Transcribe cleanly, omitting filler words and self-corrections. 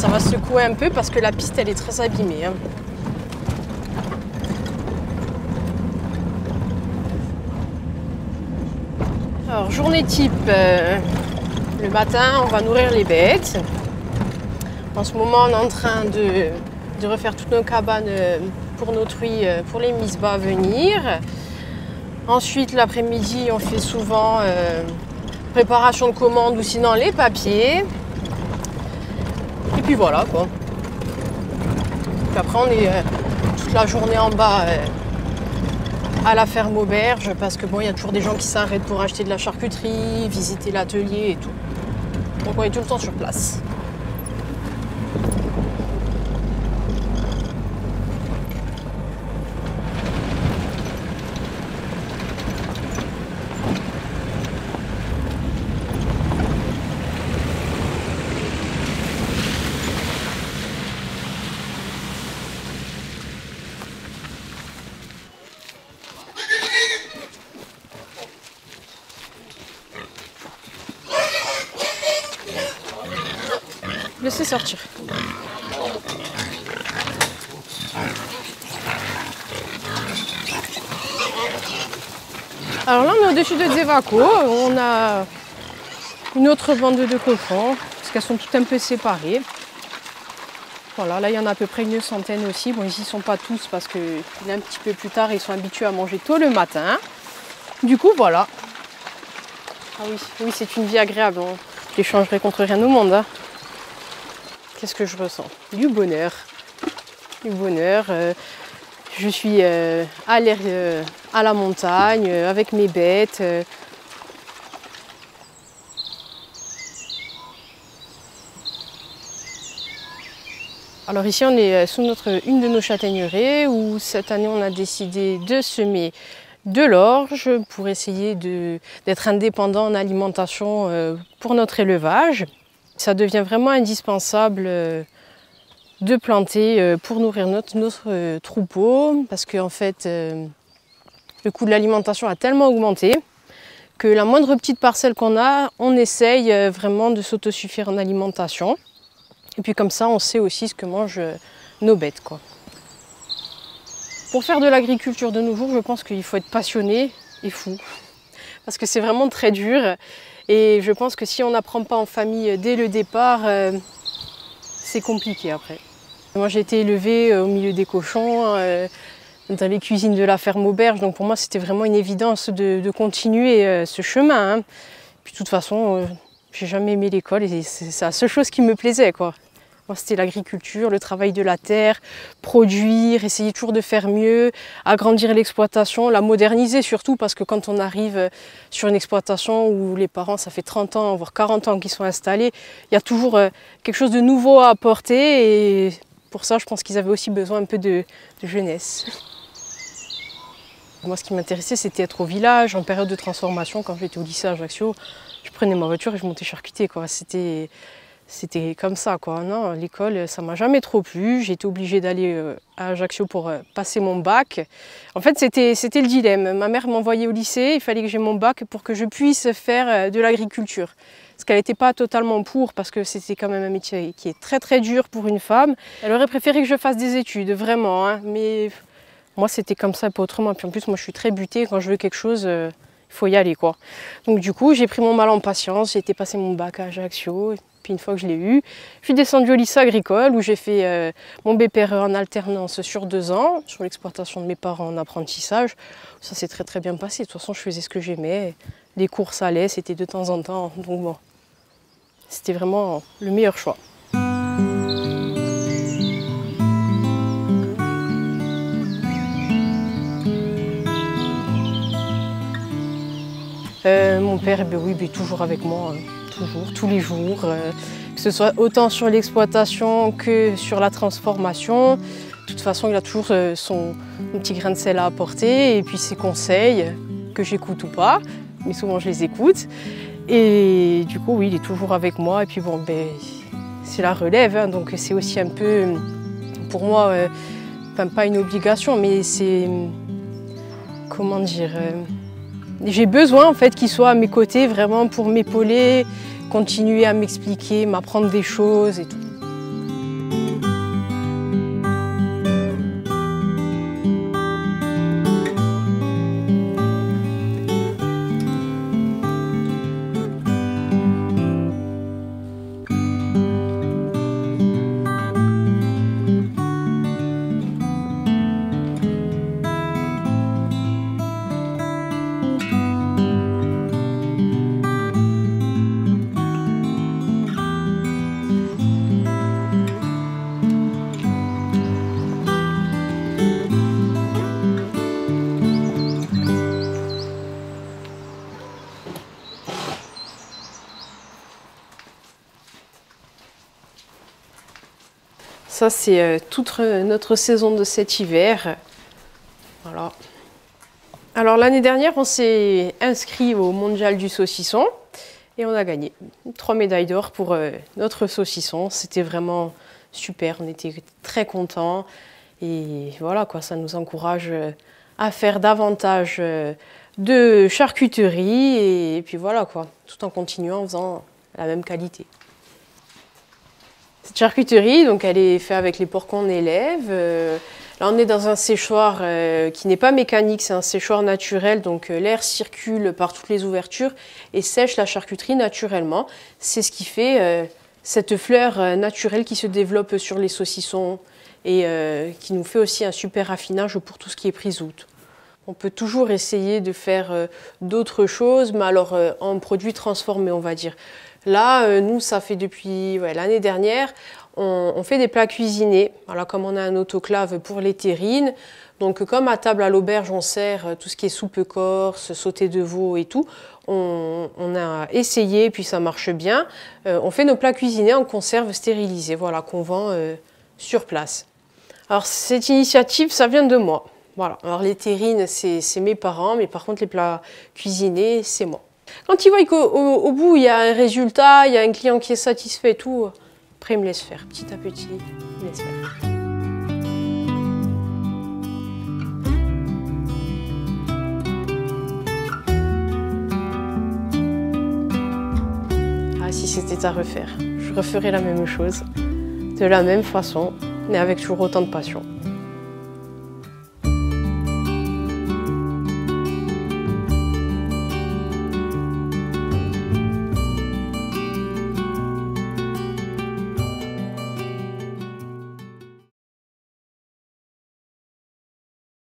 ça va secouer un peu parce que la piste elle est très abîmée. Hein. Alors journée type, le matin on va nourrir les bêtes. En ce moment on est en train de refaire toutes nos cabanes pour nos truies, pour les mises-bas à venir. Ensuite l'après-midi on fait souvent préparation de commandes ou sinon les papiers. Et puis voilà quoi. Puis après on est toute la journée en bas à la ferme auberge parce que bon, il y a toujours des gens qui s'arrêtent pour acheter de la charcuterie, visiter l'atelier et tout. Donc on est tout le temps sur place. Laissez sortir. Alors là, on est au-dessus de Dzévaco. On a une autre bande de cochons, parce qu'elles sont toutes un peu séparées. Voilà, là, il y en a à peu près une centaine aussi. Bon, ici, ils ne sont pas tous, parce qu'il est un petit peu plus tard, ils sont habitués à manger tôt le matin. Du coup, voilà. Ah oui, oui, c'est une vie agréable. Je les changerai contre rien au monde. Hein. Qu'est-ce que je ressens? Du bonheur. Du bonheur. Je suis à l'air, à la montagne, avec mes bêtes. Alors ici, on est sous une de nos châtaigneraies où cette année, on a décidé de semer de l'orge pour essayer d'être indépendant en alimentation pour notre élevage. Ça devient vraiment indispensable de planter pour nourrir notre troupeau parce qu'en fait, le coût de l'alimentation a tellement augmenté que la moindre petite parcelle qu'on a, on essaye vraiment de s'autosuffire en alimentation. Et puis comme ça, on sait aussi ce que mangent nos bêtes, quoi. Pour faire de l'agriculture de nos jours, je pense qu'il faut être passionné et fou. Parce que c'est vraiment très dur. Et je pense que si on n'apprend pas en famille dès le départ, c'est compliqué après. Moi j'ai été élevée au milieu des cochons, dans les cuisines de la ferme auberge, donc pour moi c'était vraiment une évidence de continuer ce chemin. Hein. Puis de toute façon, j'ai jamais aimé l'école et c'est la seule chose qui me plaisait, quoi. Moi, c'était l'agriculture, le travail de la terre, produire, essayer toujours de faire mieux, agrandir l'exploitation, la moderniser surtout parce que quand on arrive sur une exploitation où les parents, ça fait 30 ans, voire 40 ans qu'ils sont installés, il y a toujours quelque chose de nouveau à apporter et pour ça, je pense qu'ils avaient aussi besoin un peu de jeunesse. Moi, ce qui m'intéressait, c'était être au village, en période de transformation. Quand j'étais au lycée à Ajaccio, je prenais ma voiture et je montais charcuter, quoi. C'était comme ça, quoi. Non, l'école, ça m'a jamais trop plu. J'ai été obligée d'aller à Ajaccio pour passer mon bac. En fait, c'était le dilemme. Ma mère m'envoyait au lycée, il fallait que j'ai mon bac pour que je puisse faire de l'agriculture. Parce qu'elle n'était pas totalement pour, parce que c'était quand même un métier qui est très très dur pour une femme. Elle aurait préféré que je fasse des études, vraiment. Hein. Mais moi, c'était comme ça, pas autrement. Puis en plus, moi, je suis très butée. Quand je veux quelque chose, il faut y aller, quoi. Donc du coup, j'ai pris mon mal en patience. J'ai été passer mon bac à Ajaccio. Puis une fois que je l'ai eu, je suis descendue au lycée agricole où j'ai fait mon BPRE en alternance sur 2 ans, sur l'exploitation de mes parents en apprentissage. Ça s'est très très bien passé. De toute façon, je faisais ce que j'aimais. Les cours, ça allait, c'était de temps en temps. Donc bon, c'était vraiment le meilleur choix. Mon père, ben oui, ben toujours avec moi. Hein. Toujours, tous les jours, que ce soit autant sur l'exploitation que sur la transformation. De toute façon, il a toujours son petit grain de sel à apporter et puis ses conseils, que j'écoute ou pas, mais souvent je les écoute. Et du coup, oui, il est toujours avec moi. Et puis bon, ben, c'est la relève, hein, donc c'est aussi un peu, pour moi, enfin, pas une obligation, mais c'est, comment dire, j'ai besoin en fait qu'il soit à mes côtés vraiment pour m'épauler, continuer à m'expliquer, m'apprendre des choses et tout. Ça, c'est toute notre saison de cet hiver. Voilà. Alors l'année dernière, on s'est inscrit au mondial du saucisson et on a gagné 3 médailles d'or pour notre saucisson. C'était vraiment super, on était très contents et voilà quoi, ça nous encourage à faire davantage de charcuterie et puis voilà quoi, tout en continuant en faisant la même qualité. Cette charcuterie, donc elle est faite avec les porcs qu'on élève. Là, on est dans un séchoir qui n'est pas mécanique, c'est un séchoir naturel, donc l'air circule par toutes les ouvertures et sèche la charcuterie naturellement. C'est ce qui fait cette fleur naturelle qui se développe sur les saucissons et qui nous fait aussi un super affinage pour tout ce qui est prise-out. On peut toujours essayer de faire d'autres choses, mais alors en produits transformés, on va dire. Là, nous, ça fait depuis l'année dernière, on fait des plats cuisinés. Voilà, comme on a un autoclave pour les terrines, donc comme à table à l'auberge, on sert tout ce qui est soupe corse, sauté de veau et tout. On a essayé, puis ça marche bien. On fait nos plats cuisinés en conserve stérilisée, voilà, qu'on vend sur place. Alors cette initiative, ça vient de moi. Voilà. Alors les terrines, c'est mes parents, mais par contre les plats cuisinés, c'est moi. Quand ils voient qu'au bout, il y a un résultat, il y a un client qui est satisfait et tout, après, ils me laissent faire. Petit à petit, ils me laissent faire. Ah, si c'était à refaire, je referais la même chose, de la même façon, mais avec toujours autant de passion.